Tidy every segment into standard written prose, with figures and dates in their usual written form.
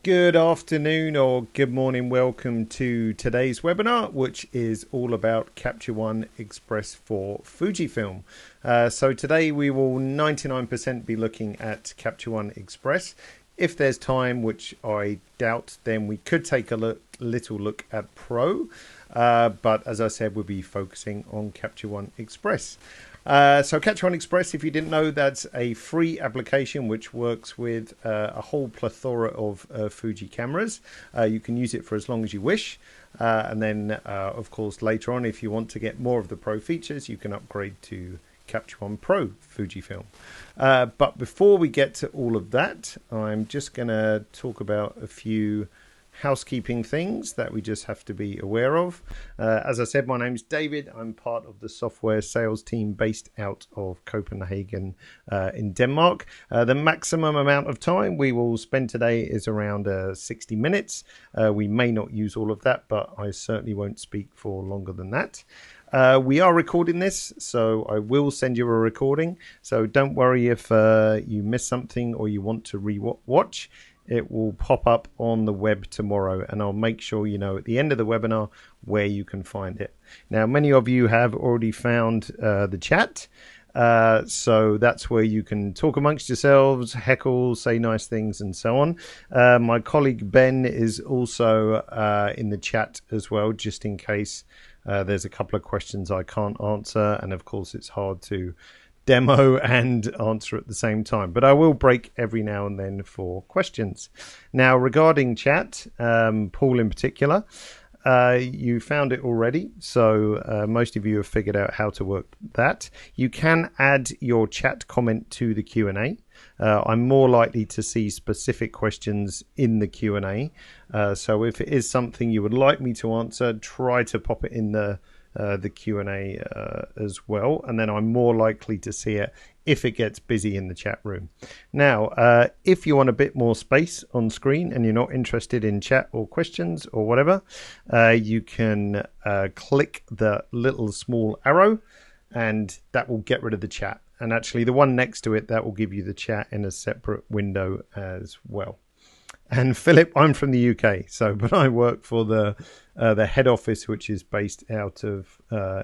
Good afternoon or good morning. Welcome to today's webinar, which is all about Capture One Express for Fujifilm. So today we will 99% be looking at Capture One Express. If there's time, which I doubt, then we could take a little look at Pro. But as I said, we'll be focusing on Capture One Express. So Capture One Express, if you didn't know, that's a free application which works with a whole plethora of Fuji cameras. You can use it for as long as you wish. And then, of course, later on, if you want to get more of the Pro features, you can upgrade to Capture One Pro Fujifilm. But before we get to all of that, I'm just going to talk about a few housekeeping things that we just have to be aware of. As I said, my name's David. I'm part of the software sales team based out of Copenhagen in Denmark. The maximum amount of time we will spend today is around 60 minutes. We may not use all of that, but I certainly won't speak for longer than that. We are recording this, so I will send you a recording. So don't worry if you miss something or you want to re-watch. It will pop up on the web tomorrow, and I'll make sure you know at the end of the webinar where you can find it. Now, many of you have already found the chat, so that's where you can talk amongst yourselves, heckle, say nice things, and so on. My colleague Ben is also in the chat as well, just in case there's a couple of questions I can't answer, and of course it's hard to demo and answer at the same time, but I will break every now and then for questions. Now, regarding chat, Paul in particular, you found it already, so most of you have figured out how to work that. You can add your chat comment to the Q&A. I'm more likely to see specific questions in the Q&A, so if it is something you would like me to answer, try to pop it in the Q&A as well, and then I'm more likely to see it if it gets busy in the chat room. Now, if you want a bit more space on screen and you're not interested in chat or questions or whatever, you can click the little small arrow and that will get rid of the chat. And actually the one next to it, that will give you the chat in a separate window as well. And Philip, I'm from the UK, but I work for the head office, which is based out of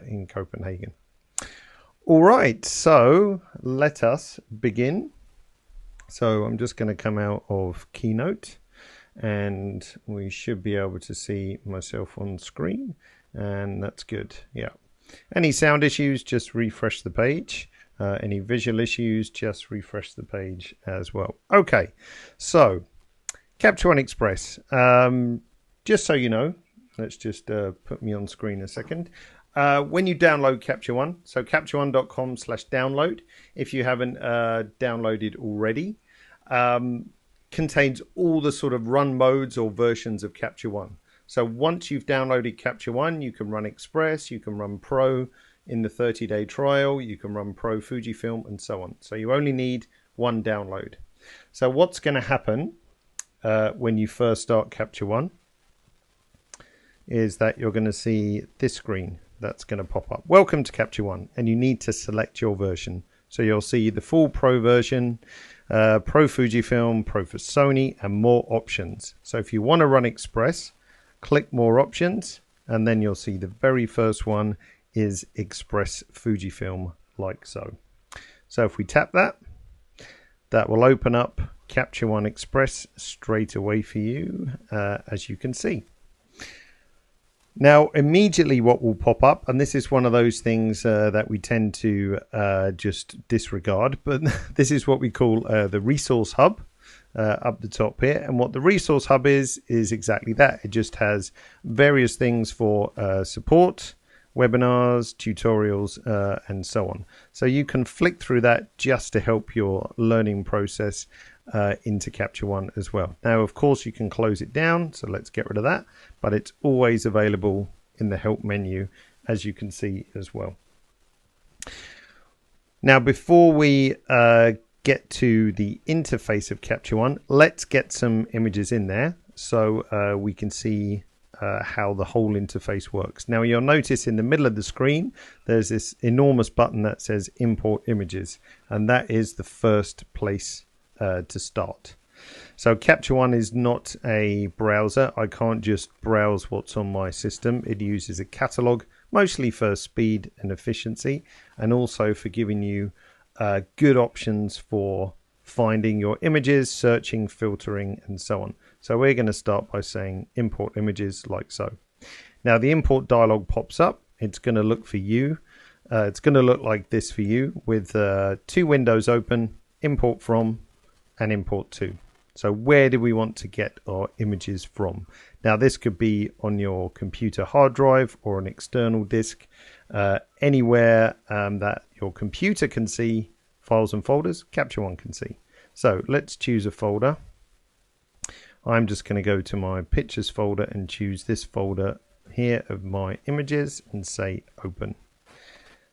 in Copenhagen. All right, so let us begin. So I'm just going to come out of Keynote, and we should be able to see myself on screen, and that's good. Yeah. Any sound issues, just refresh the page. Any visual issues, just refresh the page as well. Okay, so Capture One Express, just so you know, let's just put me on screen a second. When you download Capture One, so captureone.com/download, if you haven't downloaded already, contains all the sort of run modes or versions of Capture One. So once you've downloaded Capture One, you can run Express, you can run Pro in the 30-day trial, you can run Pro Fujifilm, and so on. So you only need one download. So what's going to happen when you first start Capture One is that you're going to see this screen that's going to pop up. Welcome to Capture One, and you need to select your version. So you'll see the full Pro version, Pro Fujifilm, Pro for Sony, and more options. So if you want to run Express, click more options, and then you'll see the very first one is Express Fujifilm, like so. So if we tap that, that will open up Capture One Express straight away for you, as you can see. Now, immediately what will pop up, and this is one of those things that we tend to just disregard, but this is what we call the Resource Hub up the top here. And what the Resource Hub is exactly that. It just has various things for support, webinars, tutorials, and so on. So you can flick through that just to help your learning process into Capture One as well. Now, of course, you can close it down, so let's get rid of that, but it's always available in the help menu, as you can see as well. Now, before we get to the interface of Capture One, let's get some images in there so we can see how the whole interface works. Now, you'll notice in the middle of the screen there's this enormous button that says Import Images, and that is the first place to start. So Capture One is not a browser. I can't just browse what's on my system. It uses a catalog, mostly for speed and efficiency, and also for giving you good options for finding your images, searching, filtering, and so on. So we're going to start by saying import images like so. Now the import dialog pops up. It's going to look for you. It's going to look like this for you with two windows open, import from and import to. So where do we want to get our images from? Now this could be on your computer hard drive or an external disk, anywhere that your computer can see files and folders, Capture One can see. So let's choose a folder. I'm just going to go to my pictures folder and choose this folder here of my images and say open.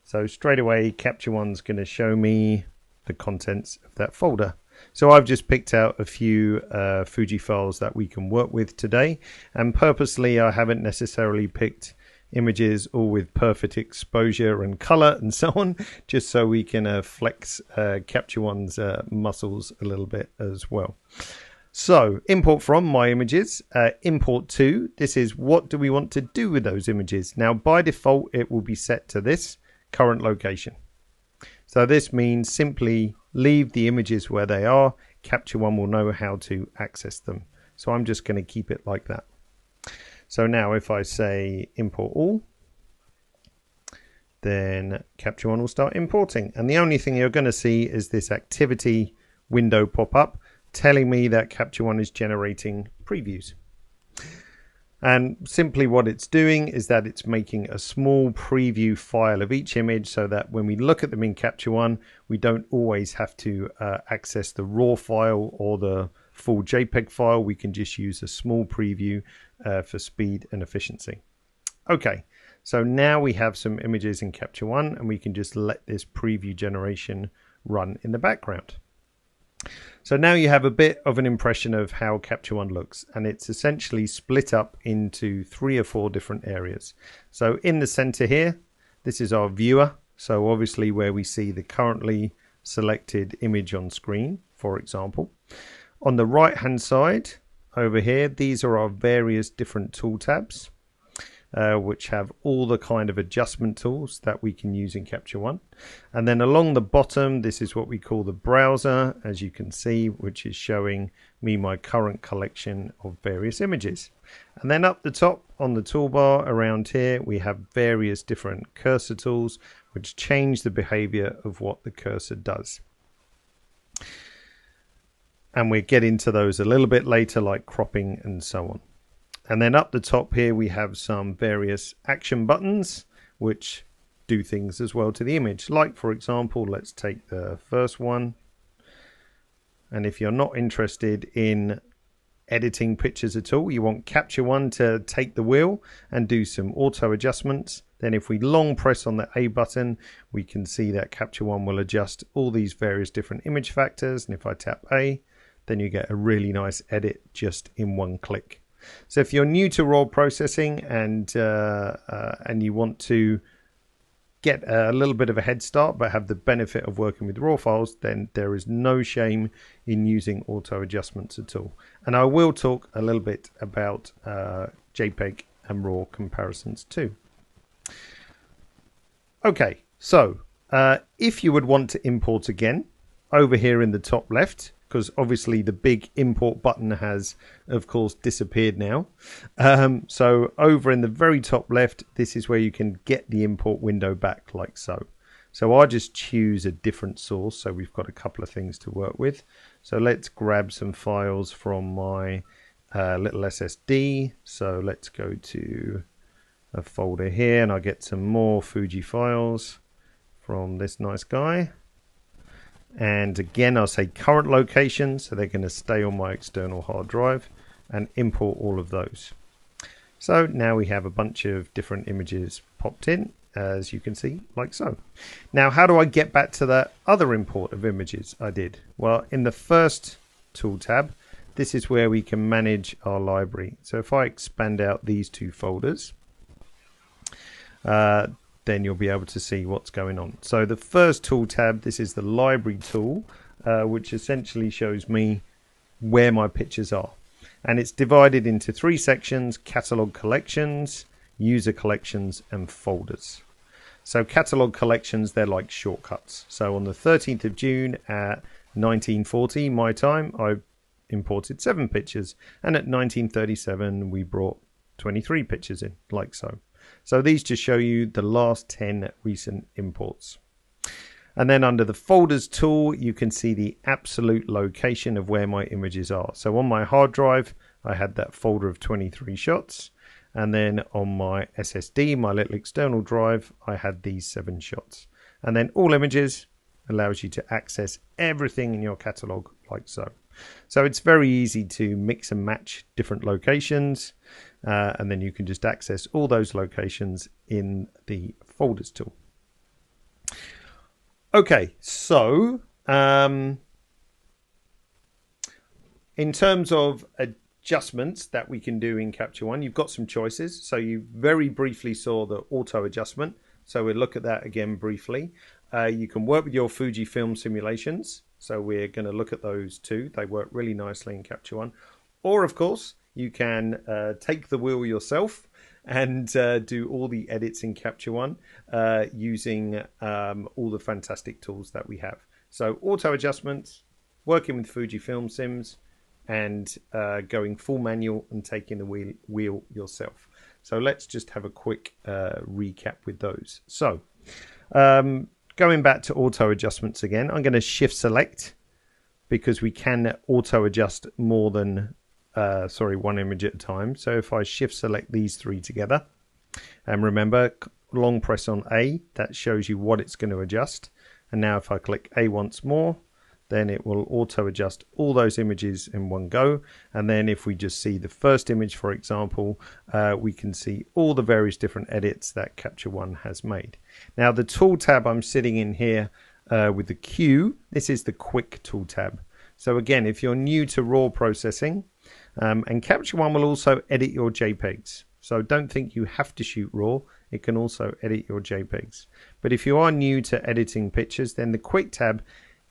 So straight away Capture One's going to show me the contents of that folder. So I've just picked out a few Fuji files that we can work with today, and purposely I haven't necessarily picked images all with perfect exposure and color and so on, just so we can flex Capture One's muscles a little bit as well. So import from my images, import to, this is what do we want to do with those images. Now by default it will be set to this current location. So this means simply leave the images where they are. Capture One will know how to access them. So I'm just going to keep it like that. So now if I say import all, then Capture One will start importing. And the only thing you're going to see is this activity window pop up telling me that Capture One is generating previews. And simply what it's doing is that it's making a small preview file of each image so that when we look at them in Capture One, we don't always have to access the raw file or the full JPEG file. We can just use a small preview for speed and efficiency. Okay, so now we have some images in Capture One and we can just let this preview generation run in the background. So now you have a bit of an impression of how Capture One looks, and it's essentially split up into 3 or 4 different areas. So in the center here, this is our viewer. So obviously where we see the currently selected image on screen, for example. On the right hand side over here, these are our various different tool tabs, which have all the kind of adjustment tools that we can use in Capture One. And then along the bottom, this is what we call the browser, as you can see, which is showing me my current collection of various images. And then up the top on the toolbar around here, we have various different cursor tools, which change the behavior of what the cursor does. And we'll get into those a little bit later, like cropping and so on. And then up the top here, we have some various action buttons, which do things as well to the image. Like, for example, let's take the first one. And if you're not interested in editing pictures at all, you want Capture One to take the wheel and do some auto adjustments. Then if we long press on the A button, we can see that Capture One will adjust all these various different image factors. And if I tap A, then you get a really nice edit just in one click. So if you're new to raw processing and you want to get a little bit of a head start but have the benefit of working with raw files, then there is no shame in using auto adjustments at all. And I will talk a little bit about JPEG and raw comparisons too. Okay, so if you would want to import again, over here in the top left, because obviously the big import button has, of course, disappeared now. So over in the very top left, this is where you can get the import window back like so. So I'll just choose a different source. So we've got a couple of things to work with. So let's grab some files from my little SSD. So let's go to a folder here and I'll get some more Fuji files from this nice guy. And again, I'll say current location, so they're going to stay on my external hard drive, and import all of those. So now we have a bunch of different images popped in, as you can see, like so. Now, how do I get back to that other import of images I did? Well, in the first tool tab, this is where we can manage our library. So if I expand out these 2 folders, then you'll be able to see what's going on. So the first tool tab, this is the library tool, which essentially shows me where my pictures are. And it's divided into 3 sections: catalog collections, user collections, and folders. So catalog collections, they're like shortcuts. So on the 13th of June at 1940 my time, I imported 7 pictures, and at 1937 we brought 23 pictures in, like so. So these just show you the last 10 recent imports. And then under the folders tool, you can see the absolute location of where my images are. So on my hard drive, I had that folder of 23 shots. And then on my SSD, my little external drive, I had these 7 shots. And then all images allows you to access everything in your catalog like so. So it's very easy to mix and match different locations. And then you can just access all those locations in the folders tool. Okay, so in terms of adjustments that we can do in Capture One, you've got some choices. So you very briefly saw the auto adjustment. So we'll look at that again briefly. You can work with your Fujifilm simulations. So we're going to look at those too. They work really nicely in Capture One. Or of course, you can take the wheel yourself and do all the edits in Capture One using all the fantastic tools that we have. So auto adjustments, working with Fujifilm sims, and going full manual and taking the wheel yourself. So let's just have a quick recap with those. So going back to auto adjustments again, I'm going to shift select because we can auto adjust more than one image at a time. So if I shift select these 3 together, and remember, long press on A, that shows you what it's going to adjust. And now if I click A once more, then it will auto adjust all those images in one go. And then if we just see the first image, for example, we can see all the various different edits that Capture One has made. Now the tool tab I'm sitting in here with the Q, this is the quick tool tab. So again, if you're new to RAW processing, and Capture One will also edit your JPEGs. So don't think you have to shoot RAW. It can also edit your JPEGs. But if you are new to editing pictures, then the quick tab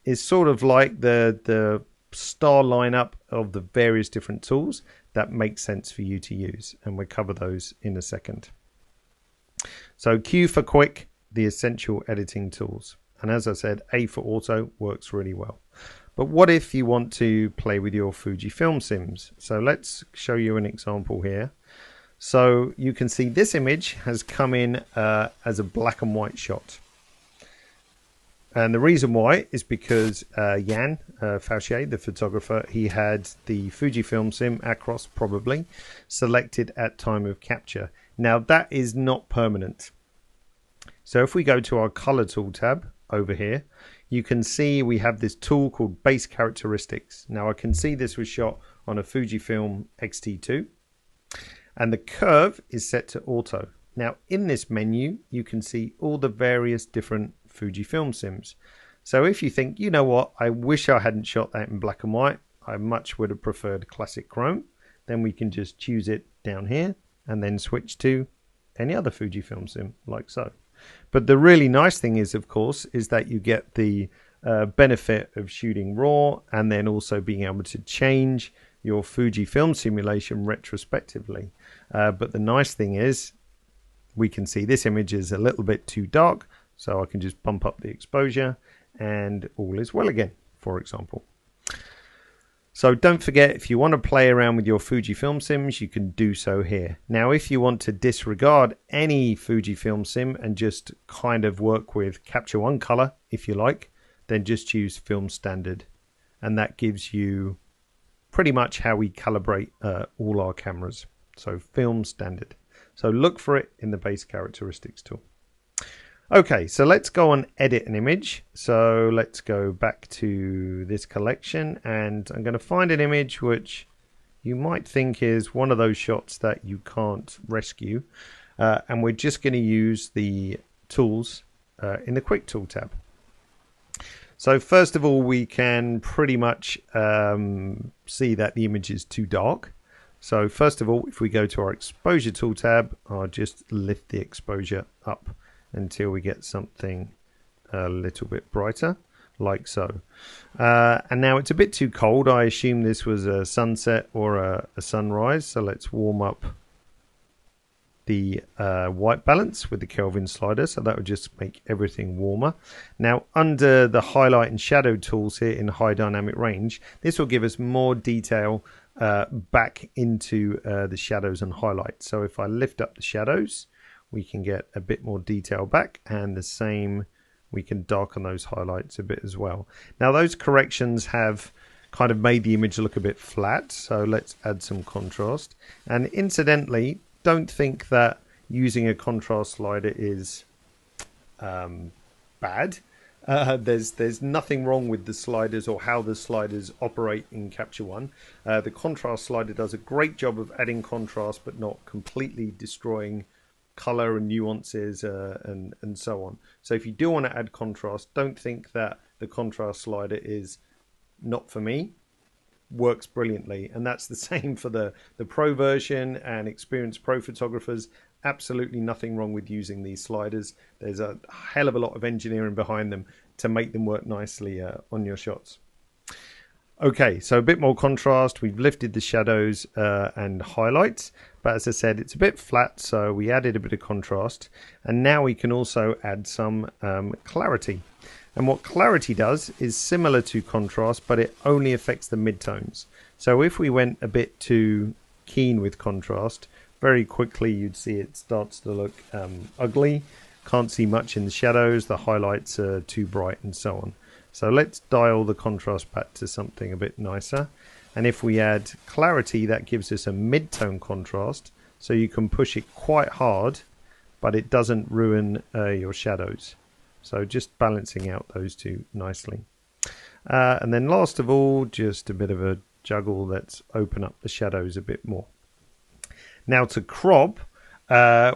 is sort of like the star lineup of the various different tools that make sense for you to use. And we'll cover those in a second. So Q for quick, the essential editing tools. And as I said, A for auto works really well. But what if you want to play with your Fujifilm sims? So let's show you an example here. So you can see this image has come in as a black and white shot. And the reason why is because Jan Fauchier, the photographer, he had the Fujifilm sim Acros probably selected at time of capture. Now that is not permanent. So if we go to our color tool tab over here, you can see we have this tool called base characteristics. Now I can see this was shot on a Fujifilm X-T2 and the curve is set to auto. Now in this menu, you can see all the various different Fujifilm sims. So if you think, you know what, I wish I hadn't shot that in black and white, I much would have preferred classic chrome, then we can just choose it down here and then switch to any other Fujifilm sim like so. But the really nice thing is, of course, is that you get the benefit of shooting RAW and then also being able to change your Fujifilm simulation retrospectively. But the nice thing is we can see this image is a little bit too dark, so I can just bump up the exposure and all is well again, for example. So don't forget, if you want to play around with your Fujifilm sims, you can do so here. Now, if you want to disregard any Fujifilm sim and just kind of work with Capture One color, if you like, then just choose Film Standard. And that gives you pretty much how we calibrate all our cameras. So Film Standard. So look for it in the base characteristics tool. Okay, so let's go and edit an image. So let's go back to this collection and I'm going to find an image which you might think is one of those shots that you can't rescue. And we're just going to use the tools in the quick tool tab. So first of all, we can pretty much see that the image is too dark. So first of all, if we go to our exposure tool tab, I'll just lift the exposure up until we get something a little bit brighter. like so. And now it's a bit too cold. I assume this was a sunset or a sunrise. So let's warm up the white balance with the Kelvin slider. So that would just make everything warmer. Now under the highlight and shadow tools here in high dynamic range, this will give us more detail back into the shadows and highlights. So if I lift up the shadows, we can get a bit more detail back, and the same, we can darken those highlights a bit as well. Now those corrections have kind of made the image look a bit flat, so let's add some contrast. And incidentally, don't think that using a contrast slider is bad. There's nothing wrong with the sliders or how the sliders operate in Capture One. The contrast slider does a great job of adding contrast, but not completely destroying color and nuances and so on. So if you do want to add contrast, don't think that the contrast slider is not for me. Works brilliantly, and that's the same for the pro version and experienced pro photographers. Absolutely nothing wrong with using these sliders. There's a hell of a lot of engineering behind them to make them work nicely on your shots. Okay, so a bit more contrast. We've lifted the shadows and highlights, but as I said, it's a bit flat, so we added a bit of contrast, and now we can also add some clarity. And what clarity does is similar to contrast, but it only affects the midtones. So if we went a bit too keen with contrast, very quickly you'd see it starts to look ugly. Can't see much in the shadows, the highlights are too bright and so on. So let's dial the contrast back to something a bit nicer. And if we add clarity, that gives us a mid-tone contrast. So you can push it quite hard, but it doesn't ruin your shadows. So just balancing out those two nicely. And then last of all, just a bit of a juggle. Let's open up the shadows a bit more. Now to crop,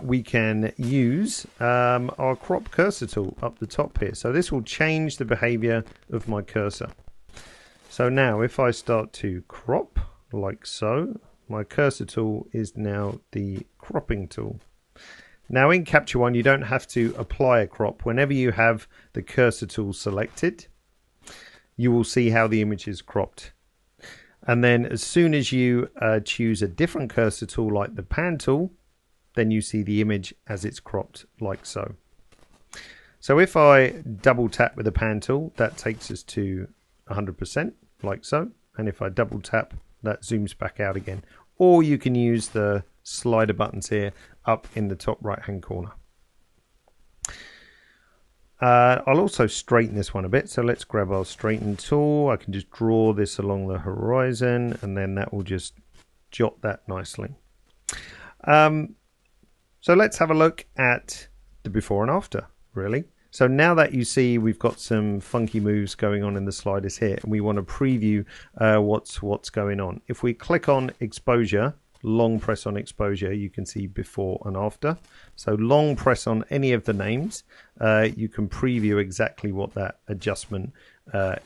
we can use our crop cursor tool up the top here. So this will change the behavior of my cursor. So now if I start to crop like so, my cursor tool is now the cropping tool. Now in Capture One, you don't have to apply a crop. Whenever you have the cursor tool selected, you will see how the image is cropped. And then as soon as you choose a different cursor tool like the pan tool, then you see the image as it's cropped like so. So if I double tap with the pan tool, that takes us to 100% like so. And if I double tap, that zooms back out again. Or you can use the slider buttons here up in the top right hand corner. I'll also straighten this one a bit, so let's grab our straighten tool. I can just draw this along the horizon, and then that will just jot that nicely. So let's have a look at the before and after, really. So now that you see we've got some funky moves going on in the sliders here, and we want to preview what's going on. If we click on exposure, long press on exposure, you can see before and after. So long press on any of the names, you can preview exactly what that adjustment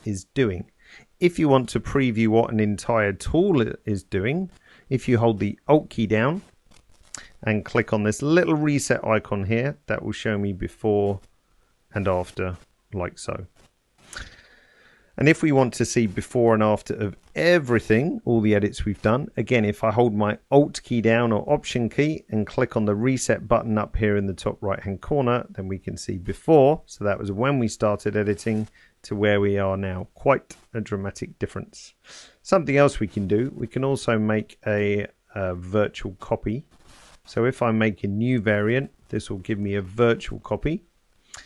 is doing. If you want to preview what an entire tool is doing, if you hold the Alt key down and click on this little reset icon here, that will show me before and after, like so. And if we want to see before and after of everything, all the edits we've done, again, if I hold my Alt key down or Option key and click on the reset button up here in the top right hand corner, then we can see before. So that was when we started editing to where we are now. Quite a dramatic difference. Something else we can do, we can also make a virtual copy. So if I make a new variant, this will give me a virtual copy.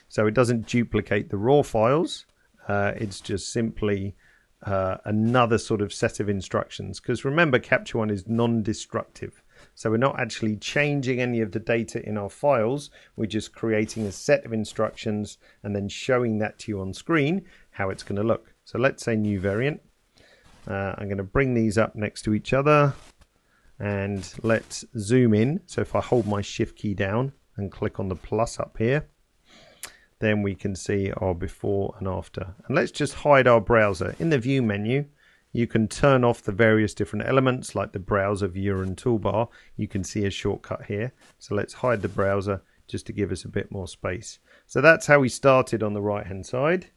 So it doesn't duplicate the raw files. It's just simply another sort of set of instructions, because remember, Capture One is non-destructive, so we're not actually changing any of the data in our files. We're just creating a set of instructions and then showing that to you on screen how it's going to look. So let's say new variant. I'm going to bring these up next to each other and let's zoom in. So if I hold my shift key down and click on the plus up here, then we can see our before and after. And let's just hide our browser. In the view menu, you can turn off the various different elements like the browser, viewer and toolbar. You can see a shortcut here. So let's hide the browser just to give us a bit more space. So that's how we started on the right hand side.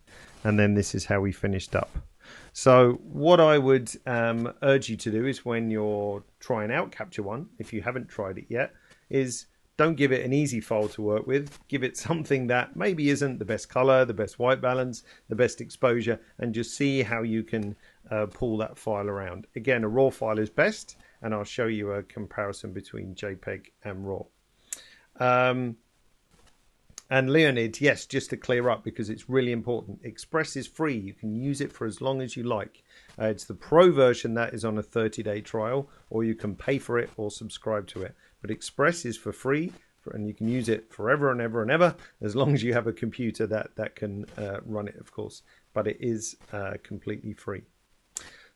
and then this is how we finished up. So what I would urge you to do is when you're trying out Capture One, if you haven't tried it yet, is don't give it an easy file to work with. Give it something that maybe isn't the best color, the best white balance, the best exposure, and just see how you can pull that file around. Again, a raw file is best, and I'll show you a comparison between JPEG and raw. And Leonid, yes, just to clear up, because it's really important, Express is free. You can use it for as long as you like. It's the Pro version that is on a 30-day trial, or you can pay for it or subscribe to it. But Express is for free, and you can use it forever and ever and ever, as long as you have a computer that can run it, of course. But it is completely free.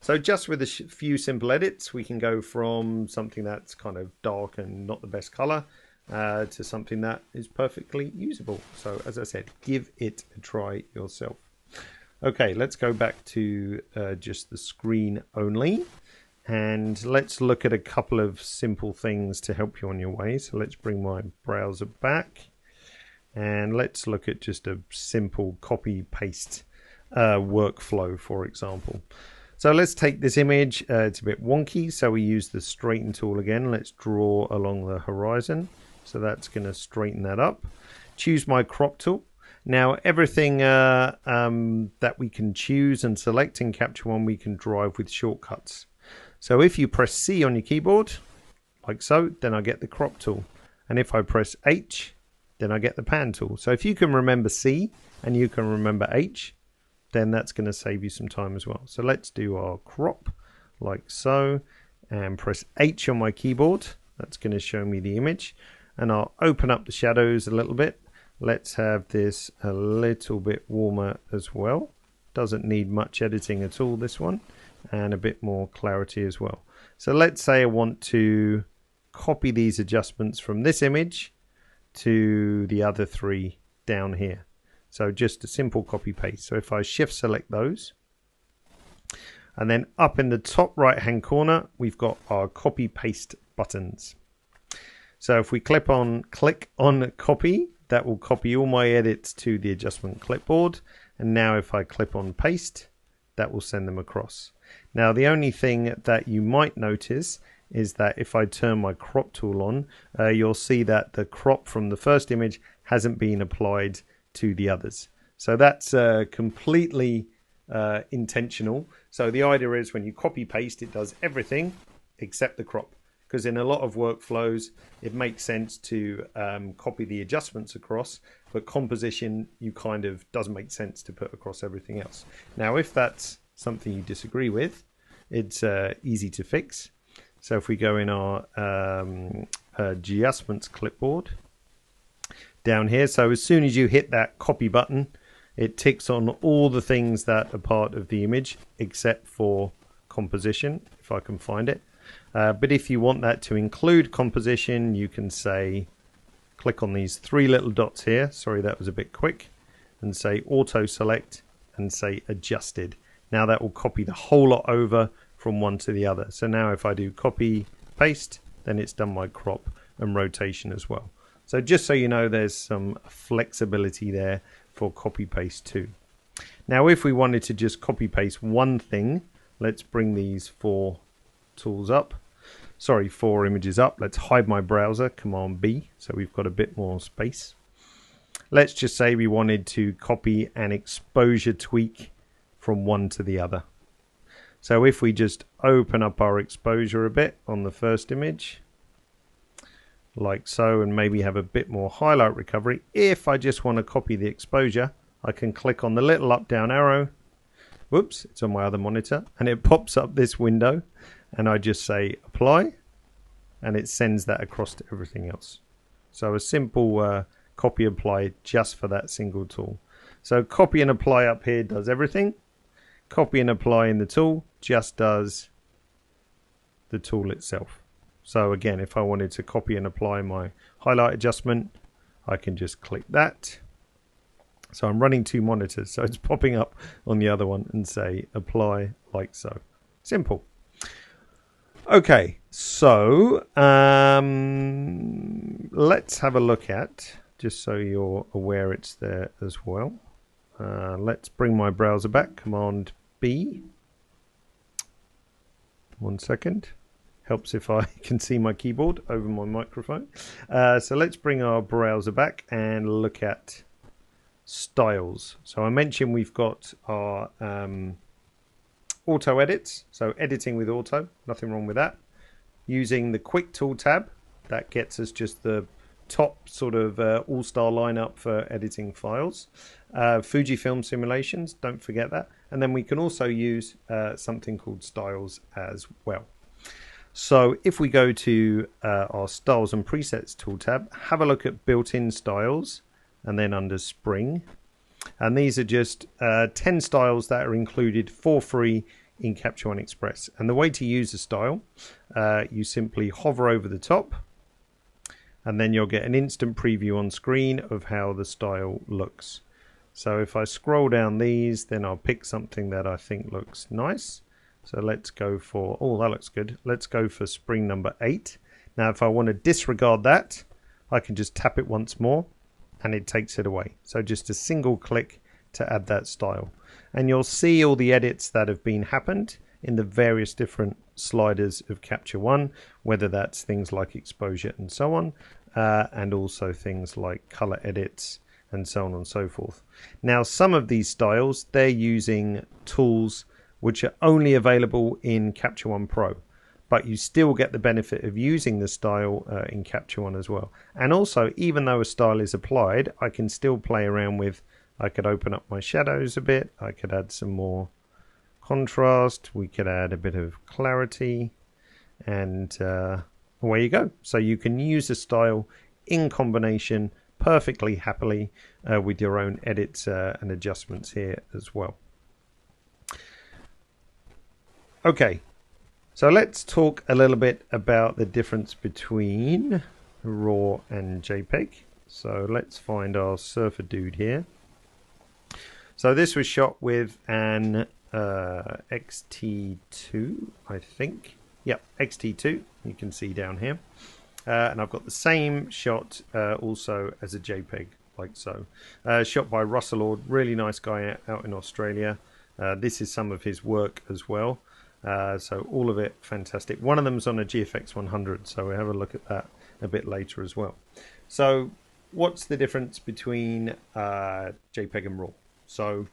So just with a few simple edits, we can go from something that's kind of dark and not the best color to something that is perfectly usable. So as I said, give it a try yourself. Okay, let's go back to just the screen only, and let's look at a couple of simple things to help you on your way. So let's bring my browser back, and let's look at just a simple copy paste workflow, for example. So let's take this image. It's a bit wonky, so we use the straighten tool again. Let's draw along the horizon. So that's going to straighten that up. Choose my crop tool. Now everything that we can choose and select in Capture One, we can drive with shortcuts. So if you press C on your keyboard, like so, then I get the crop tool. And if I press H, then I get the pan tool. So if you can remember C and you can remember H, then that's going to save you some time as well. So let's do our crop like so, and press H on my keyboard. That's going to show me the image. And I'll open up the shadows a little bit. Let's have this a little bit warmer as well. Doesn't need much editing at all, this one. And a bit more clarity as well. So let's say I want to copy these adjustments from this image to the other three down here. So just a simple copy paste. So if I shift select those, and then up in the top right hand corner, we've got our copy paste buttons. So if we click on copy, that will copy all my edits to the adjustment clipboard. And now if I click on paste, that will send them across. Now the only thing that you might notice is that if I turn my crop tool on, you'll see that the crop from the first image hasn't been applied to the others. So that's completely intentional. So the idea is when you copy paste, it does everything except the crop. Because in a lot of workflows, it makes sense to copy the adjustments across, but composition, you kind of doesn't make sense to put across everything else. Now, if that's something you disagree with, it's easy to fix. So if we go in our adjustments clipboard down here, so as soon as you hit that copy button, it ticks on all the things that are part of the image, except for composition, if I can find it. But if you want that to include composition, you can say, click on these three little dots here. Sorry, that was a bit quick. And say auto select and say adjusted. Now that will copy the whole lot over from one to the other. So now if I do copy paste, then it's done my crop and rotation as well. So just so you know, there's some flexibility there for copy paste too. Now if we wanted to just copy paste one thing, let's bring these four tools up. Sorry, 4 images up. Let's hide my browser, Command B, so we've got a bit more space. Let's just say we wanted to copy an exposure tweak from one to the other. So if we just open up our exposure a bit on the first image, like so, and maybe have a bit more highlight recovery. If I just want to copy the exposure, I can click on the little up down arrow. Whoops, it's on my other monitor, and it pops up this window. And I just say apply, and it sends that across to everything else. So a simple copy apply just for that single tool. So copy and apply up here does everything. Copy and apply in the tool just does the tool itself. So again, if I wanted to copy and apply my highlight adjustment, I can just click that. So I'm running 2 monitors, so it's popping up on the other one and say apply like so. Simple. Okay, so let's have a look at, just so you're aware it's there as well. Let's bring my browser back. Command B. 1 second. Helps if I can see my keyboard over my microphone. So let's bring our browser back and look at styles. So I mentioned we've got our auto edits. So editing with auto, nothing wrong with that. Using the quick tool tab, that gets us just the top sort of all-star lineup for editing files. Fujifilm simulations, don't forget that. And then we can also use something called styles as well. So if we go to our styles and presets tool tab, have a look at built-in styles and then under spring. And these are just 10 styles that are included for free in Capture One Express. And the way to use a style, you simply hover over the top and then you'll get an instant preview on screen of how the style looks. So if I scroll down these, then I'll pick something that I think looks nice. So let's go for, oh, that looks good. Let's go for spring number 8. Now, if I want to disregard that, I can just tap it once more and it takes it away. So just a single click to add that style. And you'll see all the edits that have been happened in the various different sliders of Capture One, whether that's things like exposure and so on, and also things like color edits and so on and so forth. Now, some of these styles, they're using tools which are only available in Capture One Pro, but you still get the benefit of using the style in Capture One as well. And also, even though a style is applied, I can still play around with, I could open up my shadows a bit, I could add some more contrast, we could add a bit of clarity, and away you go. So you can use a style in combination perfectly happily with your own edits and adjustments here as well. Okay, so let's talk a little bit about the difference between RAW and JPEG. So let's find our surfer dude here. So this was shot with an XT2, I think. Yep, XT2, you can see down here. And I've got the same shot also as a JPEG, like so. Shot by Russell Ord, really nice guy out in Australia. This is some of his work as well. So all of it fantastic. One of them's on a GFX 100, so we'll have a look at that a bit later as well. So what's the difference between JPEG and RAW? So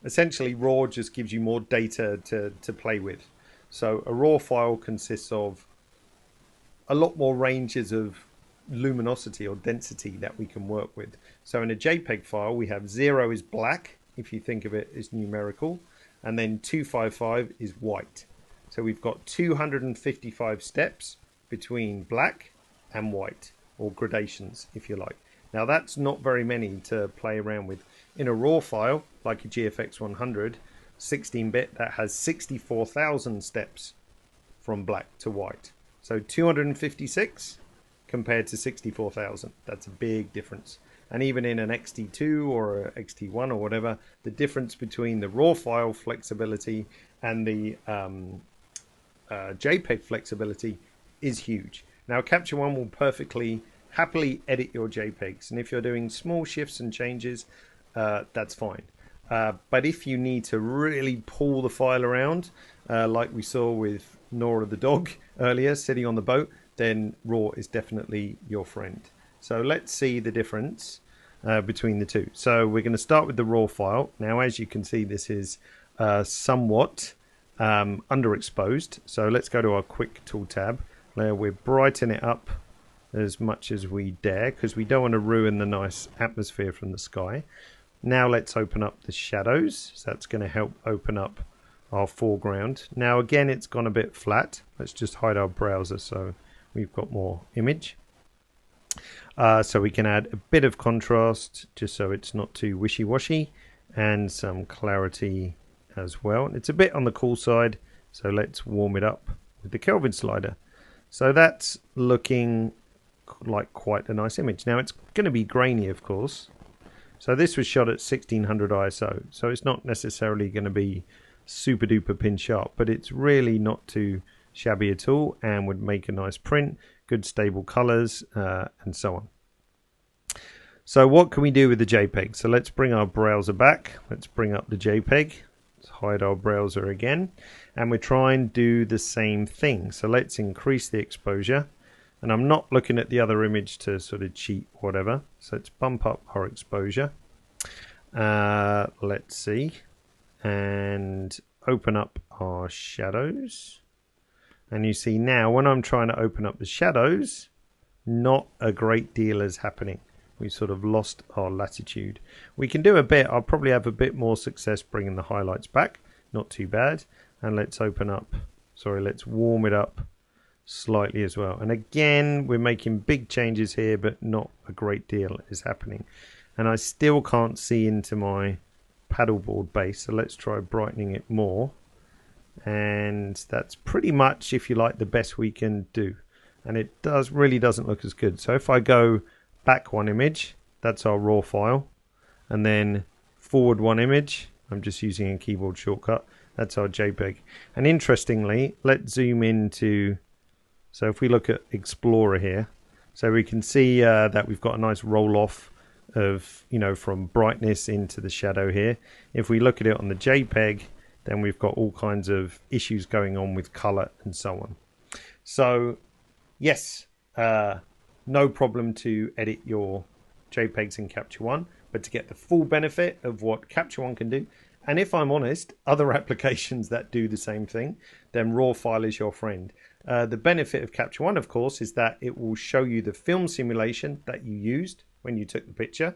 essentially RAW just gives you more data to play with. So a RAW file consists of a lot more ranges of luminosity or density that we can work with. So in a JPEG file, we have 0 is black, if you think of it as numerical, and then 255 is white. So we've got 255 steps between black and white, or gradations, if you like. Now that's not very many to play around with. In a RAW file, like a GFX 100, 16-bit, that has 64,000 steps from black to white. So 256 compared to 64,000. That's a big difference. And even in an XT2 or a XT1 or whatever, the difference between the RAW file flexibility and the JPEG flexibility is huge. Now Capture One will perfectly happily edit your JPEGs, and if you're doing small shifts and changes, that's fine. But if you need to really pull the file around, like we saw with Nora the dog earlier sitting on the boat, then RAW is definitely your friend. So let's see the difference between the two. So we're going to start with the RAW file. Now, as you can see, this is somewhat underexposed. So let's go to our quick tool tab. Now we'll brighten it up as much as we dare, because we don't want to ruin the nice atmosphere from the sky. Now let's open up the shadows. So that's going to help open up our foreground. Now again, it's gone a bit flat. Let's just hide our browser so we've got more image. So we can add a bit of contrast just so it's not too wishy-washy, and some clarity as well. It's a bit on the cool side, so let's warm it up with the Kelvin slider. So that's looking like quite a nice image. Now it's going to be grainy, of course. So this was shot at 1600 ISO, so it's not necessarily going to be super duper pin sharp, but it's really not too shabby at all and would make a nice print, good stable colors, and so on. So what can we do with the JPEG? So let's bring our browser back. Let's bring up the JPEG. Let's hide our browser again. And we try and do the same thing. So let's increase the exposure. And I'm not looking at the other image to sort of cheat whatever. So let's bump up our exposure. Let's see. And open up our shadows. And you see now when I'm trying to open up the shadows, not a great deal is happening. We sort of lost our latitude. We can do a bit. I'll probably have a bit more success bringing the highlights back. Not too bad. And let's open up. Sorry, let's warm it up slightly as well. And again, we're making big changes here, but not a great deal is happening. And I still can't see into my paddleboard base. So let's try brightening it more. And that's pretty much, if you like, the best we can do. And it really doesn't look as good. So if I go back one image, that's our raw file, and then forward one image, I'm just using a keyboard shortcut, that's our JPEG. And interestingly, let's zoom into, so if we look at Explorer here, so we can see that we've got a nice roll off of, you know, from brightness into the shadow here. If we look at it on the JPEG, then we've got all kinds of issues going on with color and so on. So yes, no problem to edit your JPEGs in Capture One, but to get the full benefit of what Capture One can do, and if I'm honest, other applications that do the same thing, then raw file is your friend. The benefit of Capture One, of course, is that it will show you the film simulation that you used when you took the picture,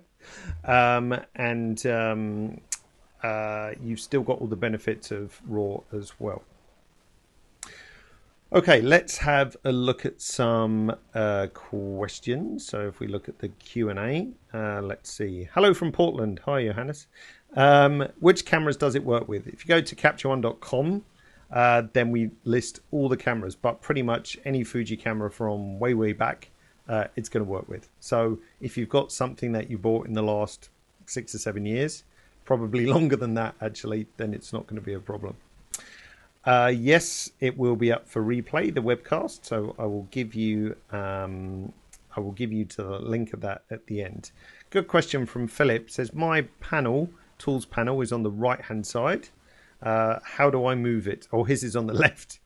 you've still got all the benefits of raw as well. Okay, let's have a look at some questions. So if we look at the Q&A, let's see. Hello from Portland. Hi, Johannes. Which cameras does it work with? If you go to captureone.com, then we list all the cameras, but pretty much any Fuji camera from way, way back, it's going to work with. So if you've got something that you bought in the last 6 or 7 years, probably longer than that actually, then it's not going to be a problem. Yes, it will be up for replay, the webcast. So I will give you to the link of that at the end. Good question from Philip. Says my tools panel is on the right hand side. How do I move it? Oh, his is on the left,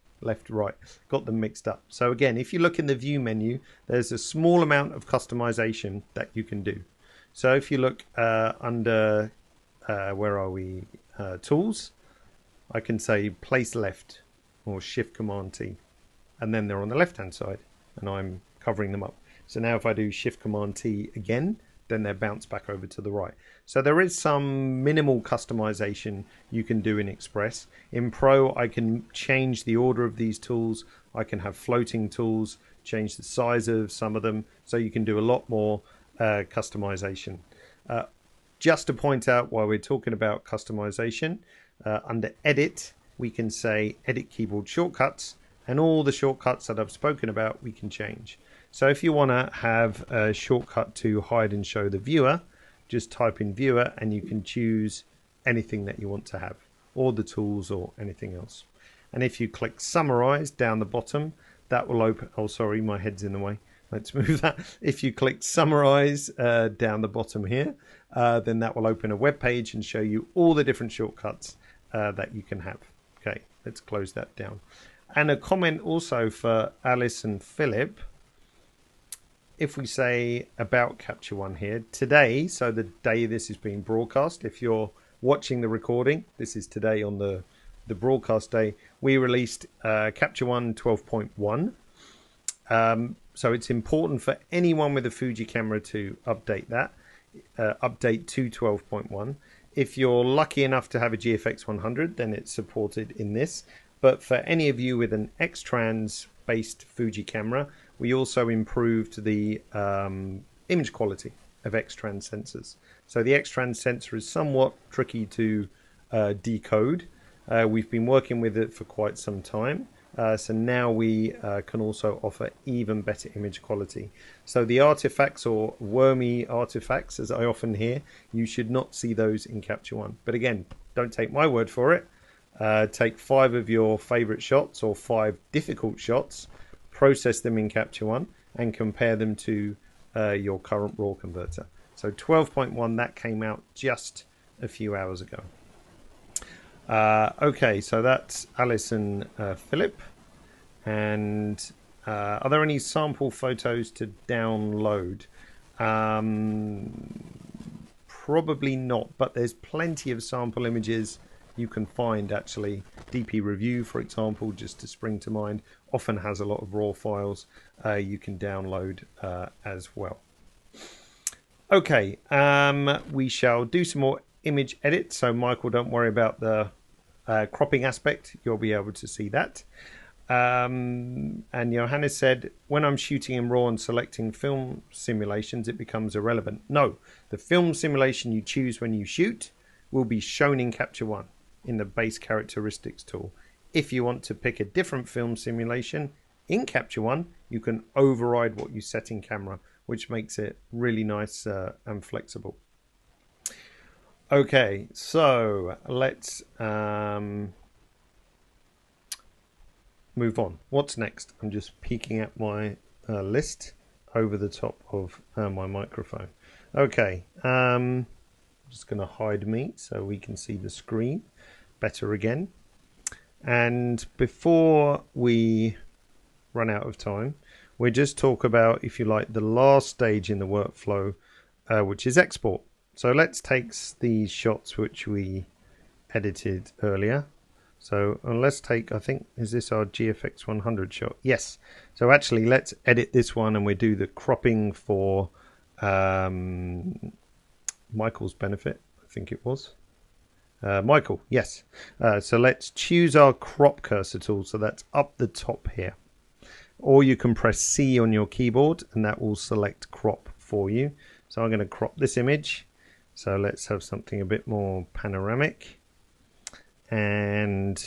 right. Got them mixed up. So again, if you look in the view menu, there's a small amount of customization that you can do. So if you look under where are we? Tools. I can say place left or shift command T, and then they're on the left hand side and I'm covering them up. So now if I do shift command T again, then they're bounced back over to the right. So there is some minimal customization you can do in Express. In Pro, I can change the order of these tools. I can have floating tools, change the size of some of them. So you can do a lot more customization. Just to point out while we're talking about customization, under edit, we can say edit keyboard shortcuts, and all the shortcuts that I've spoken about we can change. So if you want to have a shortcut to hide and show the viewer, just type in viewer and you can choose anything that you want to have, or the tools or anything else. And if you click summarize down the bottom, that will open, oh sorry, my head's in the way. Let's move that. If you click summarize down the bottom here, then that will open a web page and show you all the different shortcuts that you can have. Okay, let's close that down. And a comment also for Alice and Philip. If we say about Capture One here today, so the day this is being broadcast, if you're watching the recording, this is today on the broadcast day, we released Capture One 12.1. So it's important for anyone with a Fuji camera to update that, update to 12.1. If you're lucky enough to have a GFX 100, then it's supported in this. But for any of you with an X-Trans based Fuji camera, we also improved the image quality of X-Trans sensors. So the X-Trans sensor is somewhat tricky to decode. We've been working with it for quite some time. So now we can also offer even better image quality. So the artifacts or wormy artifacts, as I often hear, you should not see those in Capture One. But again, don't take my word for it. Take 5 of your favorite shots or 5 difficult shots, process them in Capture One and compare them to your current RAW converter. So 12.1, that came out just a few hours ago. Okay, so that's Alice and Philip. And are there any sample photos to download? Probably not, but there's plenty of sample images you can find actually. DP Review, for example, just to spring to mind, often has a lot of raw files you can download as well. Okay, we shall do some more image edits. So Michael, don't worry about the cropping aspect. You'll be able to see that. And Johannes said, when I'm shooting in RAW and selecting film simulations, it becomes irrelevant. No, the film simulation you choose when you shoot will be shown in Capture One in the base characteristics tool. If you want to pick a different film simulation in Capture One, you can override what you set in camera, which makes it really nice and flexible. Okay, so let's move on. What's next? I'm just peeking at my list over the top of my microphone. Okay, I'm just going to hide me so we can see the screen better again. And before we run out of time, we'll just talk about, if you like, the last stage in the workflow, which is export. So let's take these shots which we edited earlier. So let's take, I think, is this our GFX 100 shot? Yes. So actually, let's edit this one and we do the cropping for Michael's benefit, I think it was. Michael, yes. So let's choose our crop cursor tool. So that's up the top here. Or you can press C on your keyboard and that will select crop for you. So I'm going to crop this image. So let's have something a bit more panoramic. And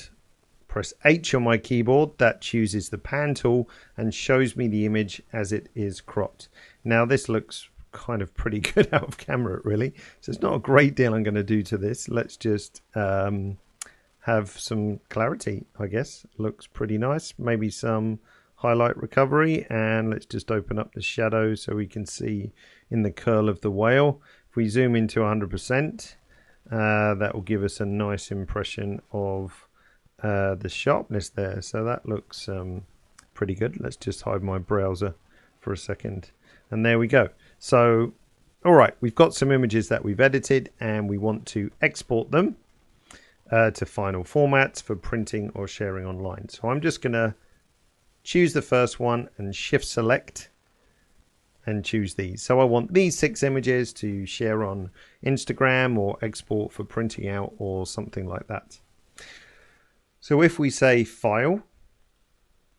press H on my keyboard. That chooses the pan tool and shows me the image as it is cropped. Now this looks kind of pretty good out of camera, really. So it's not a great deal I'm going to do to this. Let's just have some clarity, I guess. Looks pretty nice. Maybe some highlight recovery, and let's just open up the shadow so we can see in the curl of the whale. If we zoom into 100%, that will give us a nice impression of the sharpness there. So that looks pretty good. Let's just hide my browser for a second. And there we go. So, all right, we've got some images that we've edited and we want to export them to final formats for printing or sharing online. So I'm just going to choose the first one and shift select and choose these. So I want these 6 images to share on Instagram or export for printing out or something like that. So if we say file,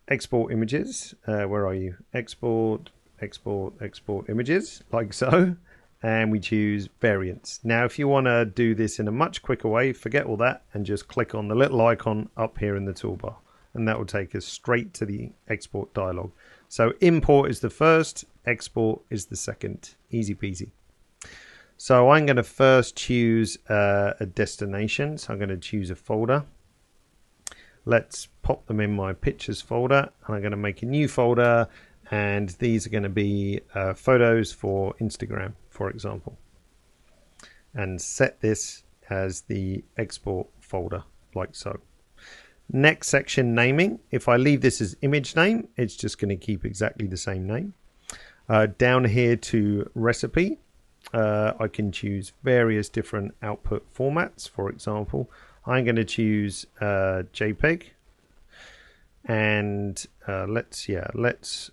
export images, where are you? Export, export, export images, like so. And we choose variants. Now, if you want to do this in a much quicker way, forget all that and just click on the little icon up here in the toolbar. And that will take us straight to the export dialog. So import is the first, export is the second. Easy peasy. So I'm going to first choose a destination. So I'm going to choose a folder. Let's pop them in my pictures folder. And I'm going to make a new folder. And these are going to be photos for Instagram, for example. And set this as the export folder, like so. Next section, naming. If I leave this as image name, it's just going to keep exactly the same name. Down here to recipe, I can choose various different output formats. For example, I'm going to choose JPEG. And let's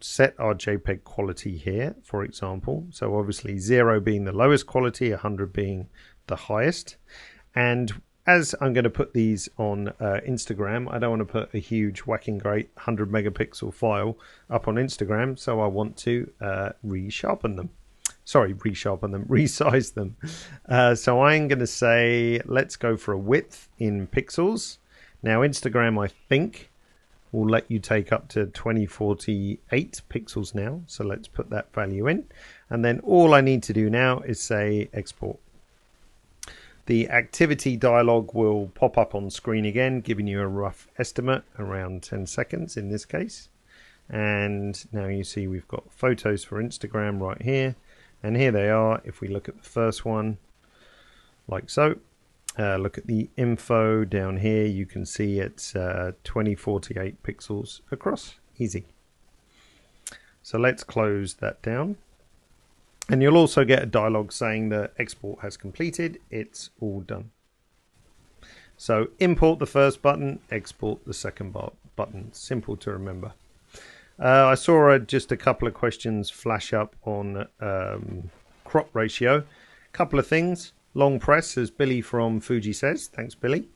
set our JPEG quality here, for example. So obviously 0 being the lowest quality, 100 being the highest. And as I'm going to put these on Instagram, I don't want to put a huge whacking great 100 megapixel file up on Instagram, so I want to resize them. So I'm going to say, let's go for a width in pixels. Now Instagram, I think, will let you take up to 2048 pixels now. So let's put that value in. And then all I need to do now is say export. The activity dialog will pop up on screen again, giving you a rough estimate, around 10 seconds in this case. And now you see we've got photos for Instagram right here. And here they are. If we look at the first one, like so, look at the info down here. You can see it's 2048 pixels across. Easy. So let's close that down. And you'll also get a dialog saying that export has completed. It's all done. So import the first button, export the second button. Simple to remember. I saw just a couple of questions flash up on crop ratio. Couple of things. Long press, as Billy from Fuji says. Thanks, Billy.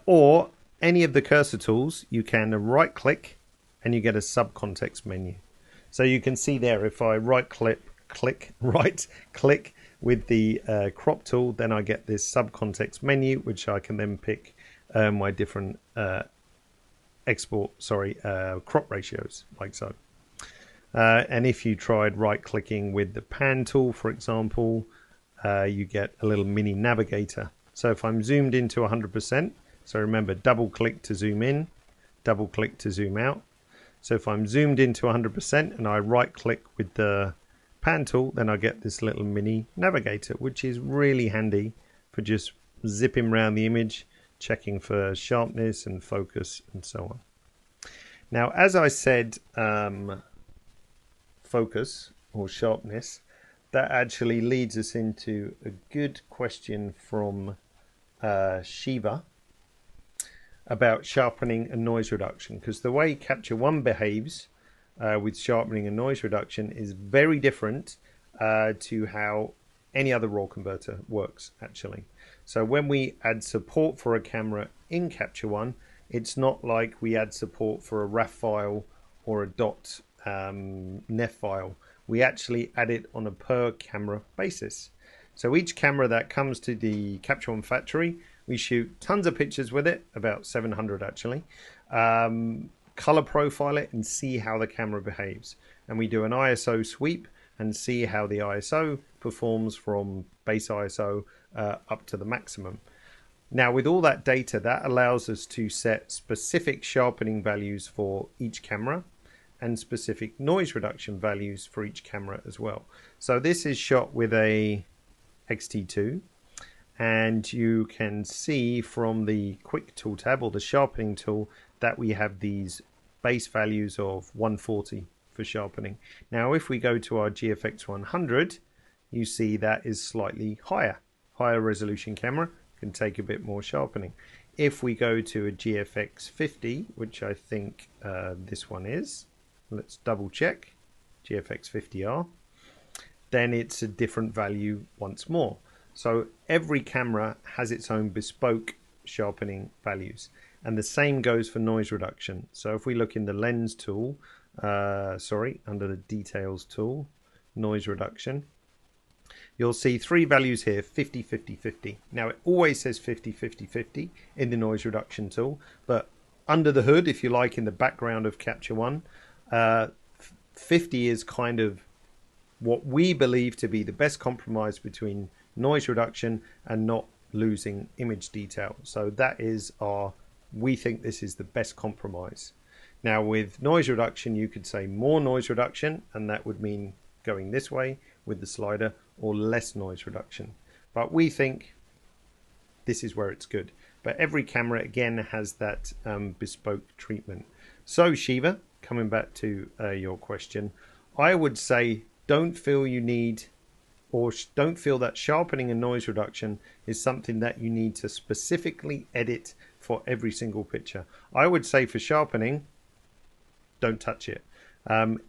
Or any of the cursor tools, you can right click and you get a subcontext menu. So you can see there, if I right click with the crop tool, then I get this subcontext menu, which I can then pick my different crop ratios, like so. And if you tried right clicking with the pan tool, for example, you get a little mini navigator. So if I'm zoomed into 100%, so remember, double click to zoom in, double click to zoom out. So if I'm zoomed into 100% and I right click with the pan tool, then I get this little mini navigator, which is really handy for just zipping around the image, checking for sharpness and focus and so on. Now, as I said, focus or sharpness, that actually leads us into a good question from Shiva about sharpening and noise reduction, because the way Capture One behaves with sharpening and noise reduction is very different to how any other raw converter works actually. So when we add support for a camera in Capture One, it's not like we add support for a RAW file or a .nef file. We actually add it on a per camera basis. So each camera that comes to the Capture One factory, we shoot tons of pictures with it, about 700 actually, color profile it and see how the camera behaves. And we do an ISO sweep and see how the ISO performs from base ISO up to the maximum. Now with all that data, that allows us to set specific sharpening values for each camera and specific noise reduction values for each camera as well. So this is shot with a X-T2, and you can see from the quick tool tab or the sharpening tool that we have these base values of 140 for sharpening. Now if we go to our GFX 100, you see that is slightly higher resolution camera, can take a bit more sharpening. If we go to a GFX 50, which I think this one is, let's double check, GFX 50R, then it's a different value once more. So every camera has its own bespoke sharpening values, and the same goes for noise reduction. So if we look in the lens tool, under the details tool, noise reduction, you'll see three values here, 50, 50, 50. Now it always says 50, 50, 50 in the noise reduction tool, but under the hood, if you like, in the background of Capture One, 50 is kind of what we believe to be the best compromise between noise reduction and not losing image detail. So that is we think this is the best compromise. Now with noise reduction, you could say more noise reduction, and that would mean going this way with the slider, or less noise reduction. But we think this is where it's good. But every camera again has that bespoke treatment. So Shiva, coming back to your question, I would say don't feel you need, or don't feel that sharpening and noise reduction is something that you need to specifically edit for every single picture. I would say for sharpening, don't touch it.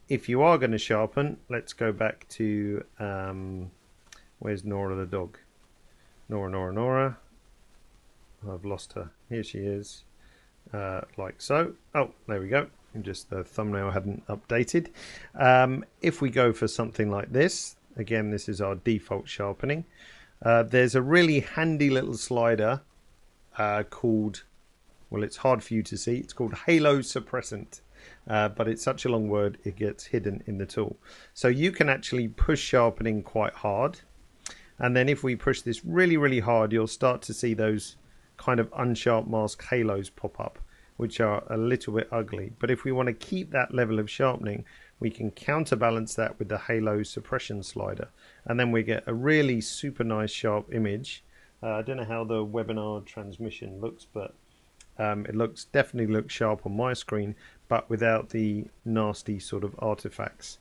If you are going to sharpen, let's go back to, where's Nora the dog? Nora. I've lost her. Here she is, like so. Oh, there we go. Just the thumbnail hadn't updated. If we go for something like this, again, this is our default sharpening. There's a really handy little slider called, well, it's hard for you to see. It's called Halo Suppressant, but it's such a long word, it gets hidden in the tool. So you can actually push sharpening quite hard. And then if we push this really, really hard, you'll start to see those kind of unsharp mask halos pop up. which are a little bit ugly. But if we want to keep that level of sharpening, we can counterbalance that with the halo suppression slider, and then we get a really super nice sharp image. I don't know how the webinar transmission looks, but it definitely looks sharp on my screen, but without the nasty sort of artifacts.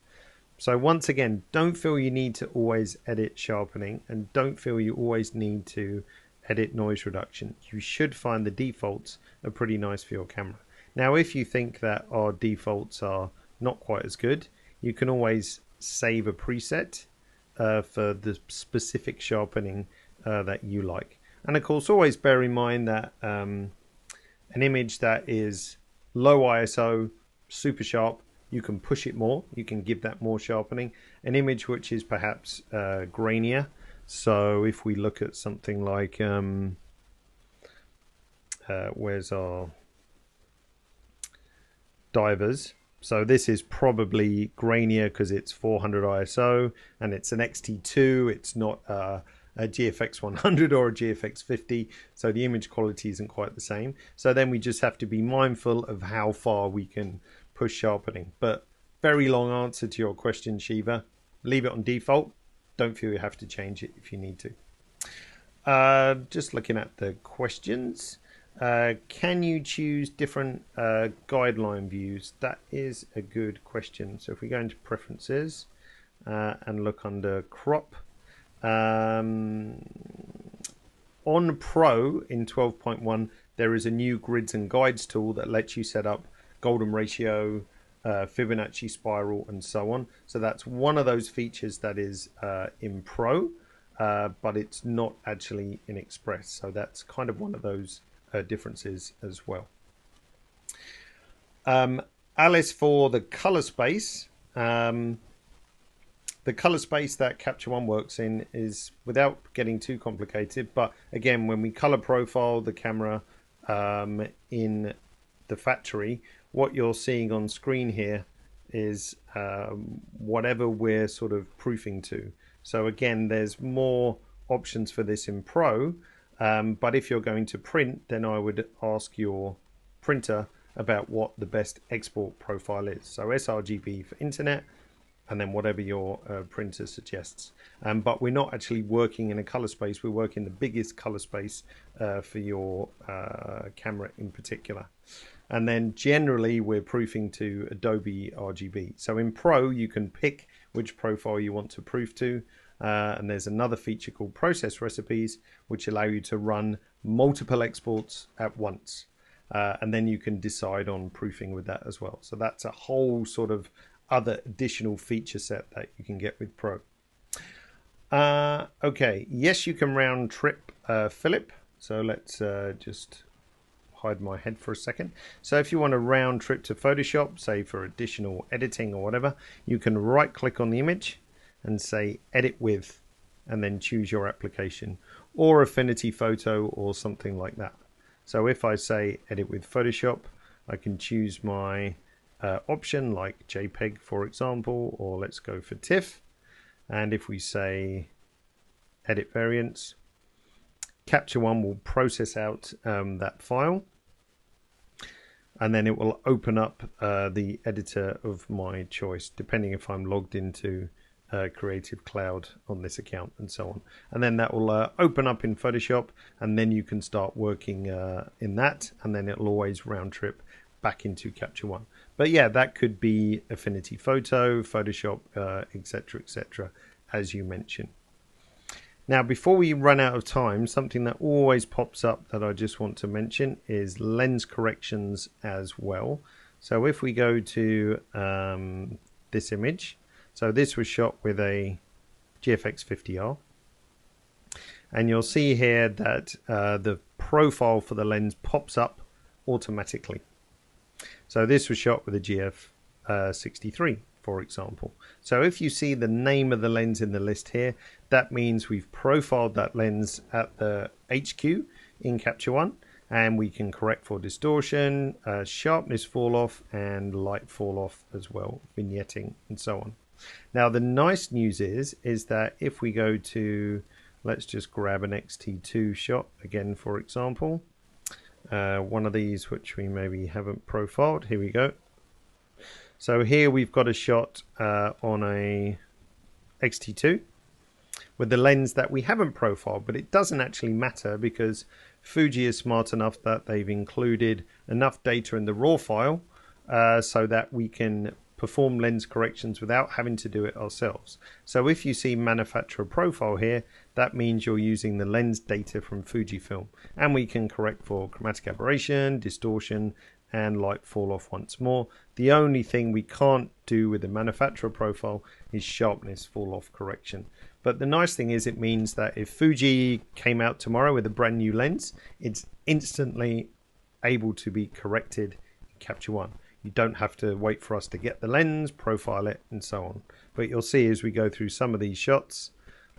So once again, don't feel you need to always edit sharpening, and don't feel you always need to edit noise reduction. You should find the defaults are pretty nice for your camera. Now, if you think that our defaults are not quite as good, you can always save a preset for the specific sharpening that you like. And of course, always bear in mind that an image that is low ISO, super sharp, you can push it more, you can give that more sharpening. An image which is perhaps grainier, so if we look at something like where's our divers, so this is probably grainier because it's 400 ISO and it's an XT2, it's not a GFX 100 or a GFX 50, so the image quality isn't quite the same. So then we just have to be mindful of how far we can push sharpening. But very long answer to your question, Shiva. Leave it on default. Don't feel you have to change it if you need to. Just looking at the questions. Can you choose different guideline views? That is a good question. So if we go into preferences and look under crop, on Pro in 12.1 there is a new grids and guides tool that lets you set up golden ratio, Fibonacci spiral, and so on. So that's one of those features that is in Pro, but it's not actually in Express. So that's kind of one of those differences as well. Alice, for the color space, the color space that Capture One works in is, without getting too complicated, but again, when we color profile the camera in the factory, what you're seeing on screen here is whatever we're sort of proofing to. So again, there's more options for this in Pro, but if you're going to print, then I would ask your printer about what the best export profile is. So sRGB for internet, and then whatever your printer suggests. But we're not actually working in a color space, we're working the biggest color space for your camera in particular. And then generally we're proofing to Adobe RGB. So in Pro you can pick which profile you want to proof to, and there's another feature called process recipes which allow you to run multiple exports at once, and then you can decide on proofing with that as well. So that's a whole sort of other additional feature set that you can get with Pro. Okay, yes, you can round trip Philip. So let's just hide my head for a second. So if you want a round trip to Photoshop, say for additional editing or whatever, you can right click on the image and say edit with, and then choose your application or Affinity Photo or something like that. So if I say edit with Photoshop, I can choose my option like JPEG, for example, or let's go for TIFF. And if we say edit variants, Capture One will process out that file, and then it will open up the editor of my choice, depending if I'm logged into Creative Cloud on this account and so on. And then that will open up in Photoshop, and then you can start working in that, and then it'll always round trip back into Capture One. But yeah, that could be Affinity Photo, Photoshop, etc., as you mentioned. Now, before we run out of time, something that always pops up that I just want to mention is lens corrections as well. So if we go to this image, so this was shot with a GFX 50R, and you'll see here that the profile for the lens pops up automatically. So this was shot with a GF 63, for example. So if you see the name of the lens in the list here, that means we've profiled that lens at the HQ in Capture One, and we can correct for distortion, sharpness fall off, and light fall off as well, vignetting and so on. Now the nice news is that if we go to, let's just grab an XT2 shot again, for example, one of these which we maybe haven't profiled. Here we go. So here we've got a shot on a X-T2 with the lens that we haven't profiled, but it doesn't actually matter because Fuji is smart enough that they've included enough data in the raw file so that we can perform lens corrections without having to do it ourselves. So if you see manufacturer profile here, that means you're using the lens data from Fujifilm, and we can correct for chromatic aberration, distortion, and light fall off once more. The only thing we can't do with the manufacturer profile is sharpness fall off correction. But the nice thing is it means that if Fuji came out tomorrow with a brand new lens, it's instantly able to be corrected in Capture One. You don't have to wait for us to get the lens, profile it, and so on. But you'll see as we go through some of these shots,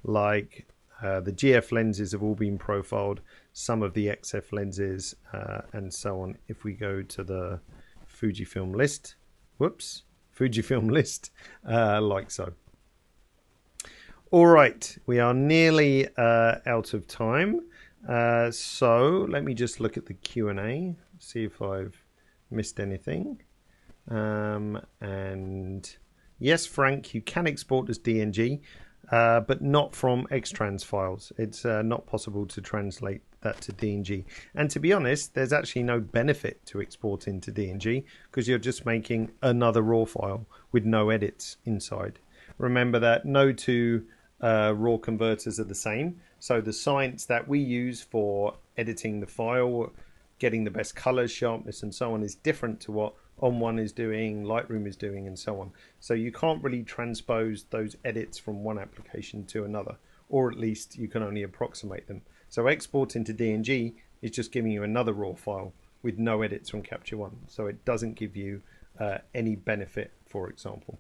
like the GF lenses have all been profiled, some of the XF lenses, and so on. If we go to the Fujifilm list, Fujifilm list, like so. All right, we are nearly out of time. So let me just look at the Q&A, see if I've missed anything. And yes, Frank, you can export as DNG, but not from Xtrans files. It's not possible to translate that to DNG. And to be honest, there's actually no benefit to exporting to DNG because you're just making another raw file with no edits inside. Remember that no two raw converters are the same. So the science that we use for editing the file, getting the best colors, sharpness, and so on is different to what On1 is doing, Lightroom is doing, and so on. So you can't really transpose those edits from one application to another, or at least you can only approximate them. So exporting to DNG is just giving you another raw file with no edits from Capture One. So it doesn't give you any benefit, for example.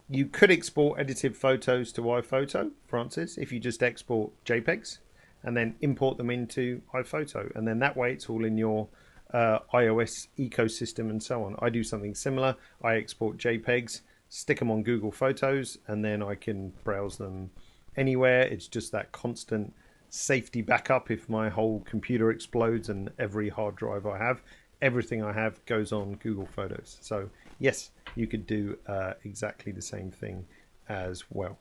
You could export edited photos to iPhoto, Francis, if you just export JPEGs and then import them into iPhoto. And then that way it's all in your iOS ecosystem and so on. I do something similar. I export JPEGs, stick them on Google Photos, and then I can browse them anywhere. It's just that constant safety backup if my whole computer explodes and every hard drive I have, everything I have goes on Google Photos. So yes, you could do exactly the same thing as well.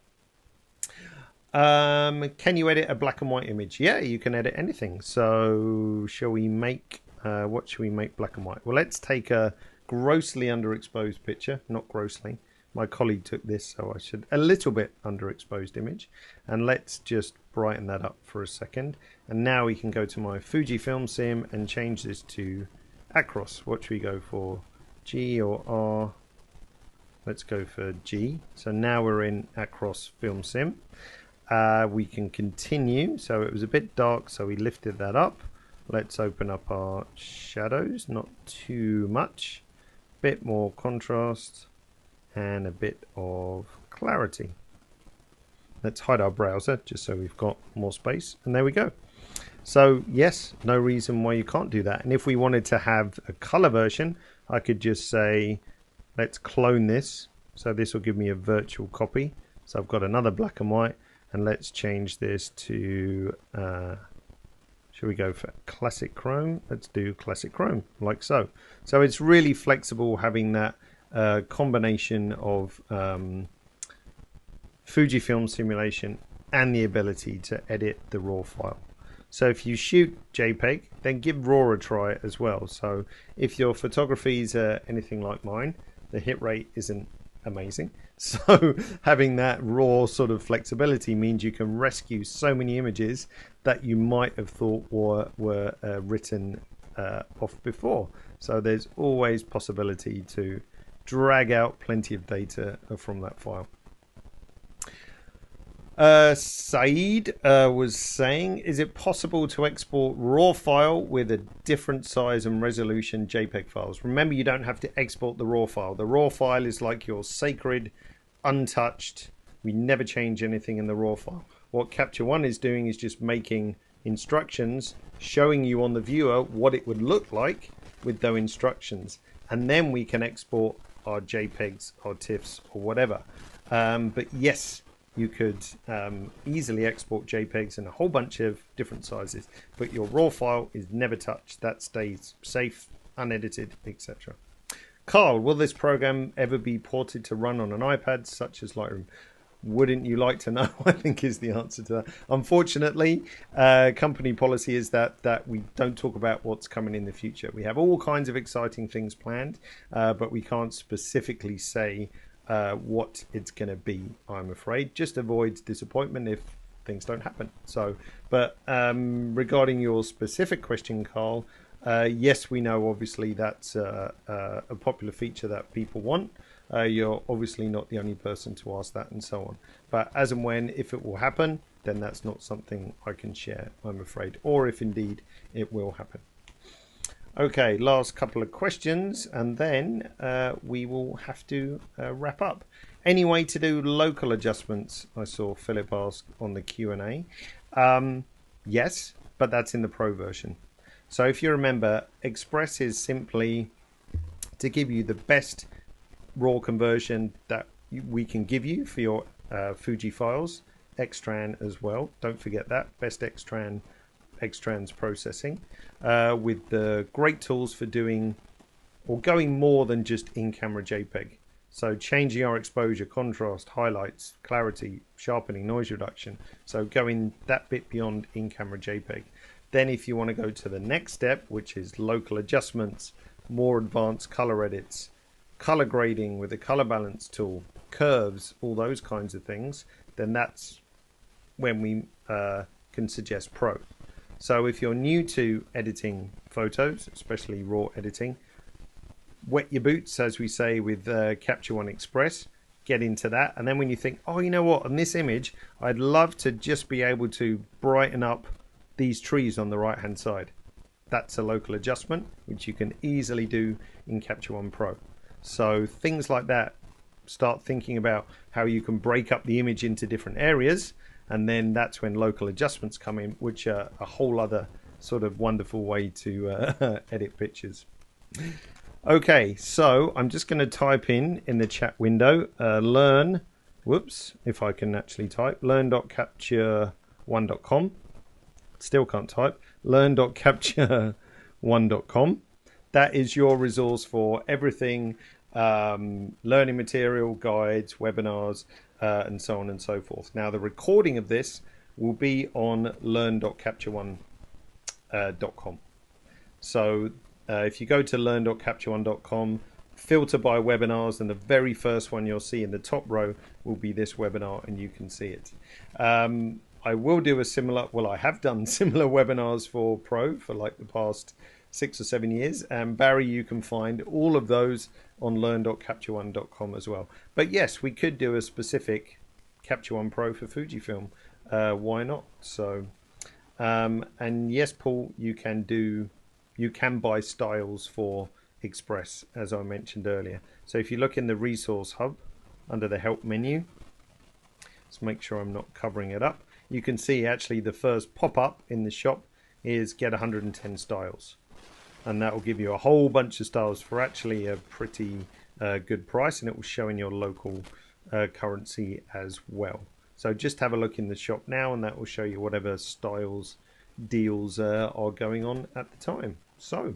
Can you edit a black and white image? Yeah, you can edit anything. So shall we make, what should we make black and white? Well, let's take a grossly underexposed picture, not grossly. My colleague took this, so I should, a little bit underexposed image. And let's just brighten that up for a second. And now we can go to my Fujifilm sim and change this to Acros. What should we go for? G or R? Let's go for G. So now we're in Acros Film Sim. We can continue. So it was a bit dark, so we lifted that up. Let's open up our shadows, not too much. Bit more contrast and a bit of clarity. Let's hide our browser just so we've got more space. And there we go. So yes, no reason why you can't do that. And if we wanted to have a color version, I could just say, let's clone this. So this will give me a virtual copy. So I've got another black and white, and let's change this to, should we go for classic chrome? Let's do classic chrome, like so. So it's really flexible having that combination of Fujifilm simulation and the ability to edit the raw file. So if you shoot JPEG, then give RAW a try as well. So if your photography is anything like mine, the hit rate isn't amazing. So having that raw sort of flexibility means you can rescue so many images that you might have thought were written off before. So there's always possibility to drag out plenty of data from that file. Saeed was saying, is it possible to export raw file with a different size and resolution JPEG files? Remember, you don't have to export the raw file. The raw file is like your sacred, untouched. We never change anything in the raw file. What Capture One is doing is just making instructions, showing you on the viewer what it would look like with those instructions. And then we can export our JPEGs, our TIFFs, or whatever. But yes, you could easily export JPEGs in a whole bunch of different sizes, but your raw file is never touched. That stays safe, unedited, etc. Carl, will this program ever be ported to run on an iPad such as Lightroom? Wouldn't you like to know? I think is the answer to that. Unfortunately, company policy is that we don't talk about what's coming in the future. We have all kinds of exciting things planned, but we can't specifically say what it's going to be, I'm afraid. Just avoid disappointment if things don't happen. So, but regarding your specific question, Carl, yes, we know obviously that's a popular feature that people want. You're obviously not the only person to ask that and so on. But as and when, if it will happen, then that's not something I can share, I'm afraid. Or if indeed it will happen. Okay, last couple of questions and then we will have to wrap up. Any way to do local adjustments? I saw Philip ask on the Q&A. Yes, but that's in the Pro version. So if you remember, Express is simply to give you the best raw conversion that we can give you for your Fuji files, Extran as well. Don't forget that, best Extran's processing, with the great tools for doing or going more than just in-camera JPEG. So changing our exposure, contrast, highlights, clarity, sharpening, noise reduction. So going that bit beyond in-camera JPEG. Then if you want to go to the next step, which is local adjustments, more advanced color edits, color grading with the color balance tool, curves, all those kinds of things, then that's when we can suggest Pro. So if you're new to editing photos, especially raw editing, wet your boots, as we say with Capture One Express, get into that. And then when you think, oh, you know what, on this image, I'd love to just be able to brighten up these trees on the right hand side. That's a local adjustment, which you can easily do in Capture One Pro. So things like that, start thinking about how you can break up the image into different areas, and then that's when local adjustments come in, which are a whole other sort of wonderful way to edit pictures. Okay, so I'm just going to type in the chat window, learn, whoops, if I can actually type, learn.capture1.com. Still can't type, learn.capture1.com. That is your resource for everything, learning material, guides, webinars, and so on and so forth. Now, the recording of this will be on learn.capture1.com. So if you go to learn.capture1.com, filter by webinars, and the very first one you'll see in the top row will be this webinar, and you can see it. I will do a similar, well, I have done similar webinars for Pro for like the past 6 or 7 years, and Barry, you can find all of those on learn.capture1.com as well. But yes, we could do a specific Capture One Pro for Fujifilm. Why not? So, and yes, Paul, you can buy styles for Express, as I mentioned earlier. So if you look in the resource hub under the help menu, let's make sure I'm not covering it up. You can see actually the first pop-up in the shop is get 110 styles. And that will give you a whole bunch of styles for actually a pretty good price, and it will show in your local currency as well. So just have a look in the shop now, and that will show you whatever styles deals are going on at the time. So,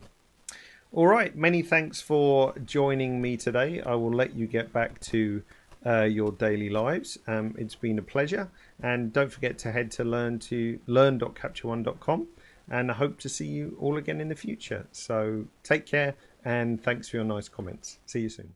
all right, many thanks for joining me today. I will let you get back to your daily lives. It's been a pleasure, and don't forget to head to learn.capture1.com. And I hope to see you all again in the future. So take care, and thanks for your nice comments. See you soon.